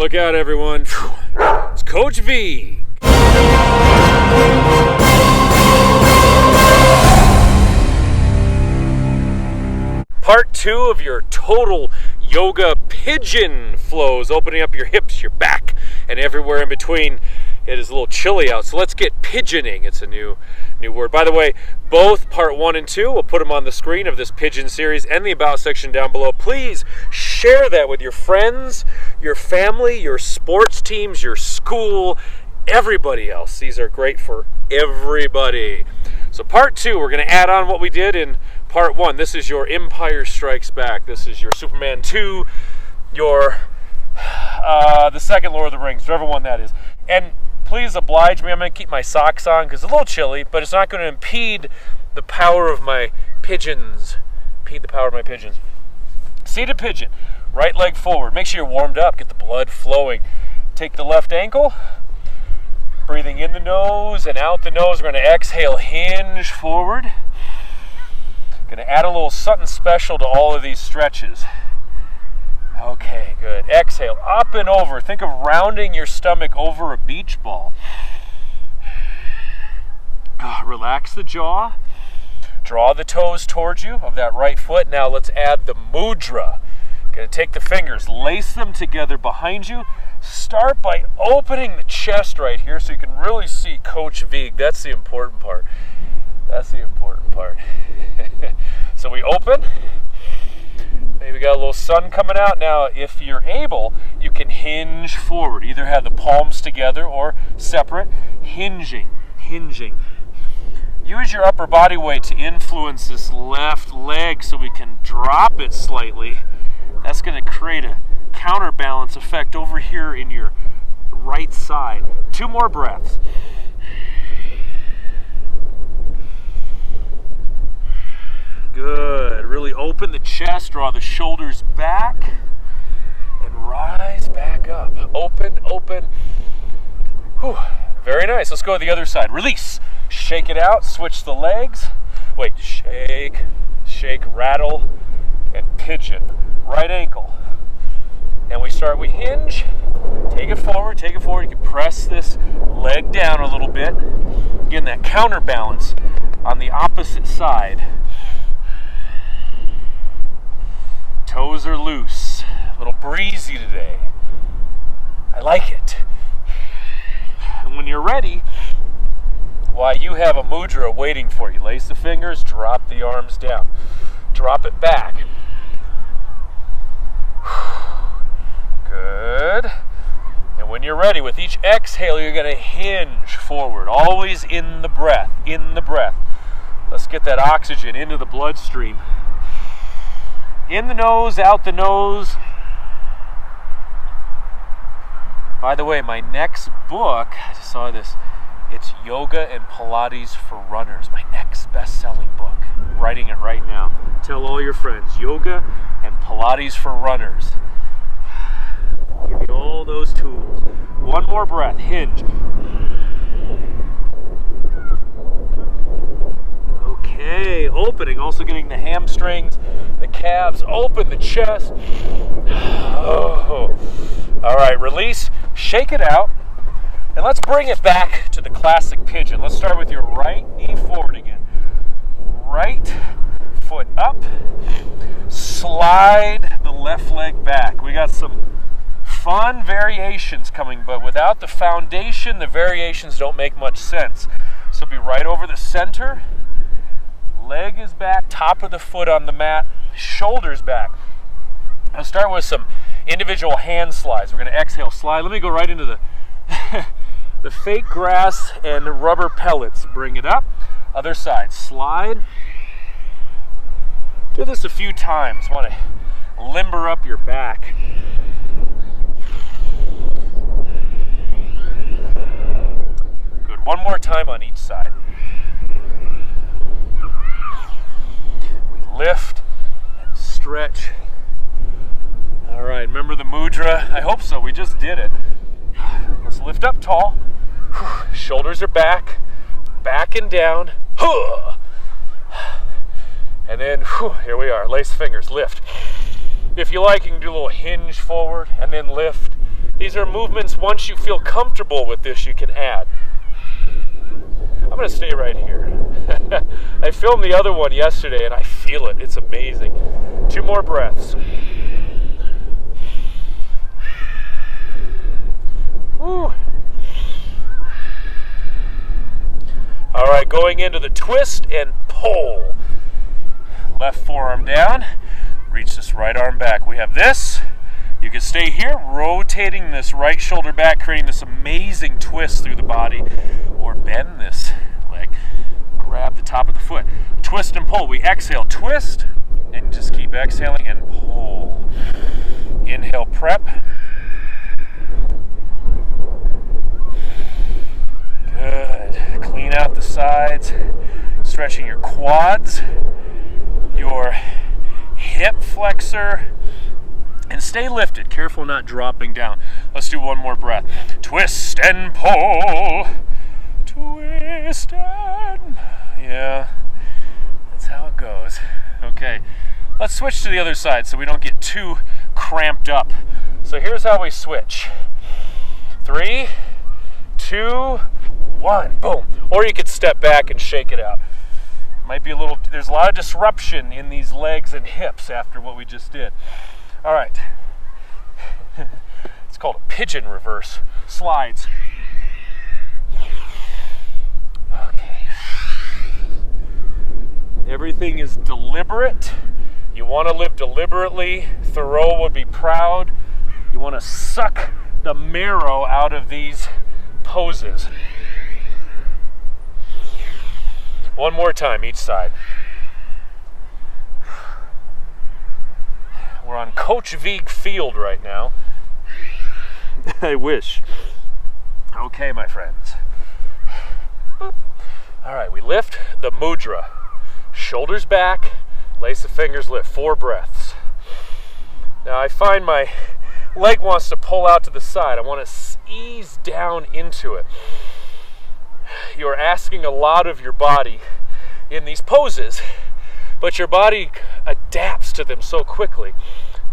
look out, everyone. It's Coach V. Part 2 of your total yoga pigeon flows, opening up your hips, your back, and everywhere in between. It is a little chilly out, so let's get pigeoning. It's a new word. By the way, both part 1 and 2, we'll put them on the screen of this pigeon series and the about section down below. Please share that with your friends, your family, your sports teams, your school, everybody else. These are great for everybody. So part 2, we're going to add on what we did in part 1. This is your Empire Strikes Back. This is your Superman 2, your the second Lord of the Rings, whichever one that is. And please oblige me, I'm going to keep my socks on because it's a little chilly, but it's not going to impede the power of my pigeons. Seated pigeon, right leg forward. Make sure you're warmed up, get the blood flowing. Take the left ankle, breathing in the nose and out the nose. We're going to exhale, hinge forward. Going to add a little something special to all of these stretches. Okay, good. Exhale, up and over. Think of rounding your stomach over a beach ball. Relax the jaw. Draw the toes towards you of that right foot. Now let's add the mudra. Going to take the fingers, lace them together behind you. Start by opening the chest right here so you can really see Coach Vig. That's the important part. So we open. Maybe got a little sun coming out. Now, if you're able, you can hinge forward. Either have the palms together or separate. Hinging. Use your upper body weight to influence this left leg so we can drop it slightly. That's going to create a counterbalance effect over here in your right side. 2 more breaths. Good. Really open the chest, draw the shoulders back, and rise back up. Open. Whew. Very nice. Let's go to the other side. Release. Shake it out. Switch the legs. Wait. Shake, rattle, and pigeon. Right ankle. And we hinge. Take it forward. You can press this leg down a little bit. Again, that counterbalance on the opposite side. Toes are loose. A little breezy today. I like it. And when you're ready, why, you have a mudra waiting for you. Lace the fingers, drop the arms down. Drop it back. Good. And when you're ready, with each exhale, you're going to hinge forward. Always in the breath. Let's get that oxygen into the bloodstream. In the nose, out the nose. By the way, my next book, I just saw this, it's Yoga and Pilates for Runners. My next best-selling book. I'm writing it right now. Tell all your friends, Yoga and Pilates for Runners. Give you all those tools. 1 more breath, hinge. Okay, opening, also getting the hamstrings, the calves open, the chest. Oh. All right, release, shake it out, and let's bring it back to the classic pigeon. Let's start with your right knee forward again. Right foot up, slide the left leg back. We got some fun variations coming, but without the foundation, the variations don't make much sense. So be right over the center. Leg is back, top of the foot on the mat, shoulders back. I'll start with some individual hand slides. We're going to exhale, slide. Let me go right into the the fake grass and rubber pellets. Bring it up. Other side, slide. Do this a few times. Want to limber up your back. Good. 1 more time on each side. Lift and stretch. All right, remember the mudra? I hope so. We just did it. Let's lift up tall. Shoulders are back and down. And then, here we are. Lace fingers, lift. If you like, you can do a little hinge forward and then lift. These are movements, once you feel comfortable with this, you can add. I'm going to stay right here. I filmed the other one yesterday and I feel it. It's amazing. 2 more breaths. Woo. All right, going into the twist and pull. Left forearm down. Reach this right arm back. We have this. You can stay here, rotating this right shoulder back, creating this amazing twist through the body, or bend this leg. Grab the top of the foot. Twist and pull. We exhale, twist, and just keep exhaling and pull. Inhale, prep. Good. Clean out the sides, stretching your quads, your hip flexor, and stay lifted. Careful not dropping down. Let's do one more breath. Twist and pull. Twist and... Yeah, that's how it goes. Okay, let's switch to the other side so we don't get too cramped up. So here's how we switch. 3, 2, 1, boom. Or you could step back and shake it out. Might be a little, there's a lot of disruption in these legs and hips after what we just did. All right. It's called a pigeon reverse. Slides. Okay. Everything is deliberate. You want to live deliberately. Thoreau would be proud. You want to suck the marrow out of these poses. One more time, each side. We're on Coach Veek Field right now. I wish. Okay, my friends. All right, we lift the mudra. Shoulders back, lace the fingers, lift. 4 breaths. Now I find my leg wants to pull out to the side. I want to ease down into it. You're asking a lot of your body in these poses, but your body adapts to them so quickly.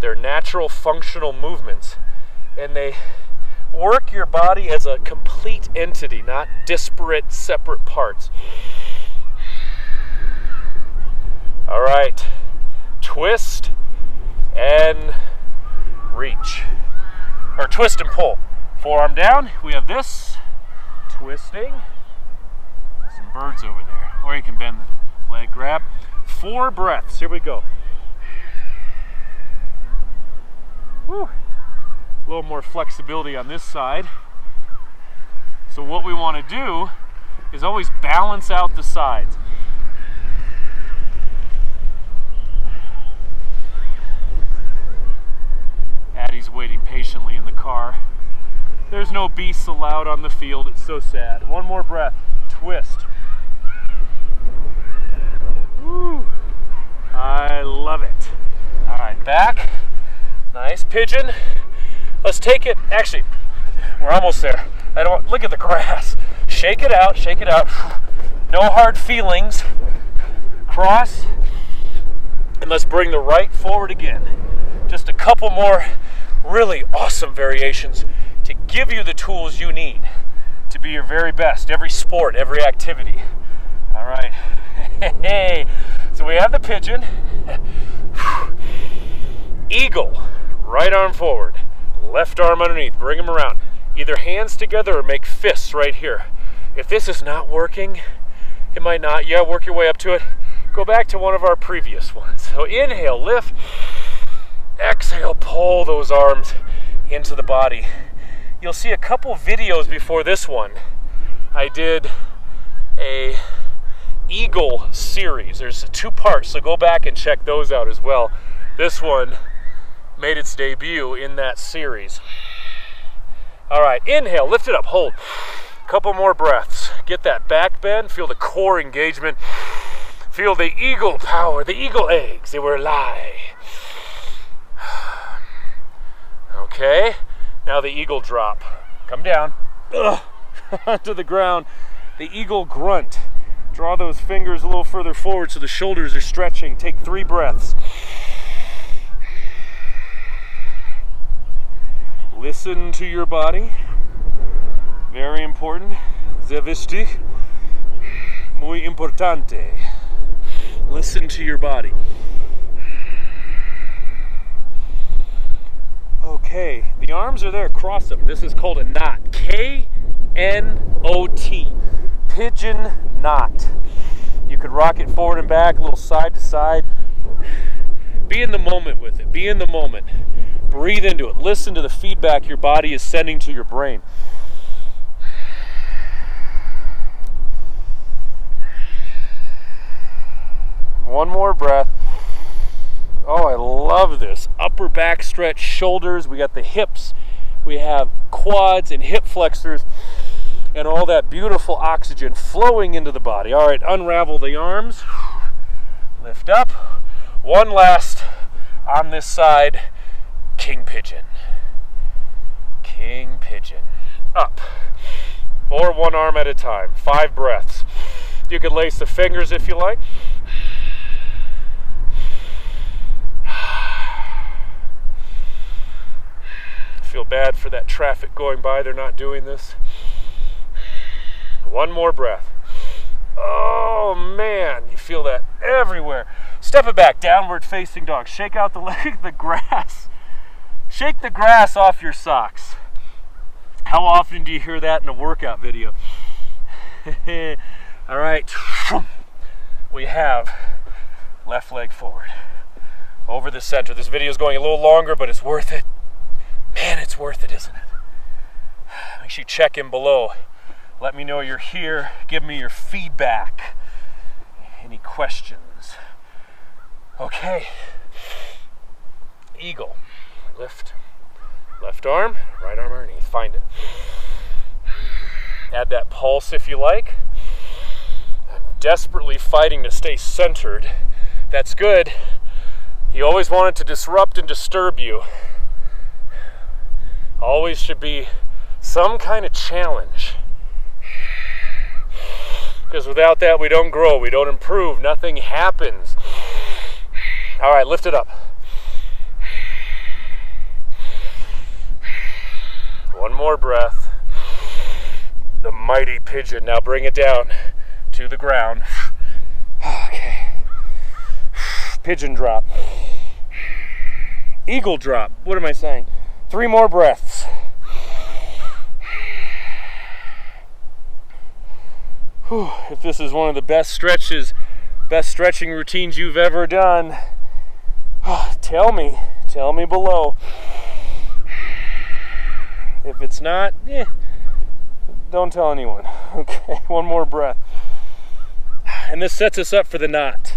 They're natural functional movements, and they work your body as a complete entity, not disparate, separate parts. All right, twist and reach, or twist and pull. Forearm down, we have this, twisting, some birds over there, or you can bend the leg, grab. 4 breaths, here we go. Woo. A little more flexibility on this side. So what we want to do is always balance out the sides. Addie's waiting patiently in the car. There's no beasts allowed on the field. It's so sad. One more breath. Twist. Woo. I love it. All right, back. Nice pigeon. Let's take it. Actually, we're almost there. I don't look at the grass. Shake it out. Shake it out. No hard feelings. Cross. And let's bring the right forward again. Just a couple more really awesome variations to give you the tools you need to be your very best, every sport, every activity. All right. Hey. So we have the pigeon. Eagle. Right arm forward. Left arm underneath. Bring them around. Either hands together or make fists right here. If this is not working, it might not. Yeah, work your way up to it. Go back to one of our previous ones. So inhale, lift. Exhale, pull those arms into the body. You'll see a couple videos before this one. I did a eagle series. There's 2 parts, so go back and check those out as well. This one made its debut in that series. All right, inhale, lift it up, hold. Couple more breaths. Get that back bend, feel the core engagement. Feel the eagle power, the eagle eggs, they were alive. Okay, now the eagle drop. Come down, onto the ground. The eagle grunt. Draw those fingers a little further forward so the shoulders are stretching. Take 3 breaths. Listen to your body. Very important. Sehr wichtig. Muy importante. Listen to your body. Okay, the arms are there, cross them. This is called a knot. K-N-O-T. Pigeon knot. You could rock it forward and back, a little side to side. Be in the moment with it. Be in the moment. Breathe into it. Listen to the feedback your body is sending to your brain. One more breath. Oh, I love this. Upper back stretch, shoulders. We got the hips. We have quads and hip flexors. And all that beautiful oxygen flowing into the body. All right, unravel the arms. Lift up. One last on this side. King Pigeon. King Pigeon. Up. Or one arm at a time. 5 breaths. You could lace the fingers if you like. Feel bad for that traffic going by. They're not doing this. One more breath. Oh man, you feel that everywhere. Step it back, downward facing dog. Shake out the leg, the grass. Shake the grass off your socks. How often do you hear that in a workout video? All right, we have left leg forward, over the center. This video is going a little longer, but it's worth it. Man, it's worth it, isn't it? Make sure you check in below. Let me know you're here. Give me your feedback. Any questions? Okay. Eagle. Lift. Left arm, right arm underneath. Find it. Add that pulse if you like. I'm desperately fighting to stay centered. That's good. You always want it to disrupt and disturb you. Always should be some kind of challenge. Because without that, we don't grow, we don't improve, nothing happens. All right, lift it up. One more breath. The mighty pigeon. Now bring it down to the ground. Okay. Pigeon drop. Eagle drop. What am I saying? 3 more breaths. Whew. If this is one of the best stretching routines you've ever done, tell me below. If it's not, don't tell anyone. Okay, one more breath. And this sets us up for the knot.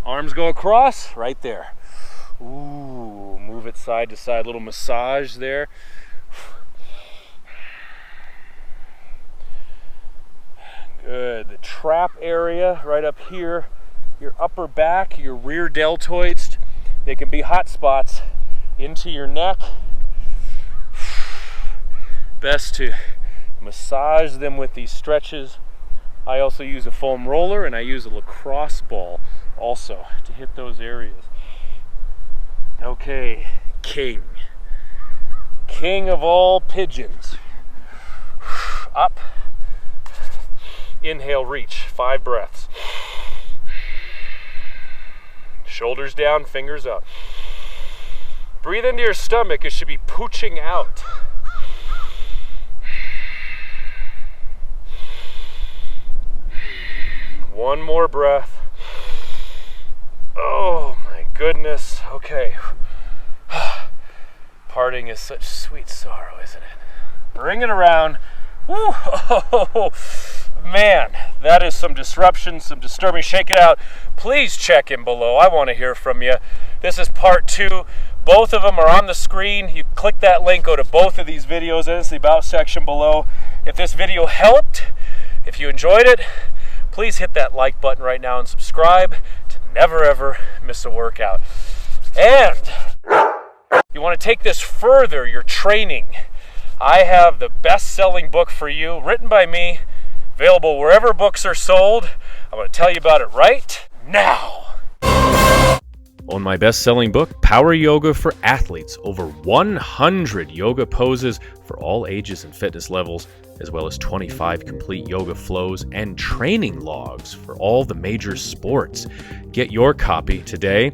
Arms go across, right there. Ooh, move it side to side, little massage there. Good. The trap area right up here, your upper back, your rear deltoids, they can be hot spots into your neck. Best to massage them with these stretches. I also use a foam roller and I use a lacrosse ball also to hit those areas. Okay, king of all pigeons. Up. Inhale, reach, 5 breaths. Shoulders down, fingers up. Breathe into your stomach, it should be pooching out. One more breath. Oh my goodness, okay. Parting is such sweet sorrow, isn't it? Bring it around. Woo. Oh, man, that is some disruption, some disturbing. Shake it out. Please check in below. I want to hear from you. This is part 2. Both of them are on the screen. You click that link, go to both of these videos, and it's the About section below. If this video helped, if you enjoyed it, please hit that like button right now and subscribe to never ever miss a workout. And you want to take this further, your training. I have the best-selling book for you, written by me, available wherever books are sold. I'm going to tell you about it right now. Own my best-selling book, Power Yoga for Athletes. Over 100 yoga poses for all ages and fitness levels, as well as 25 complete yoga flows and training logs for all the major sports. Get your copy today,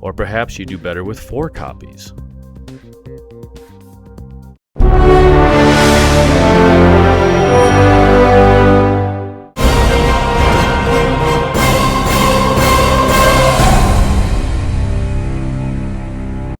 or perhaps you do better with 4 copies.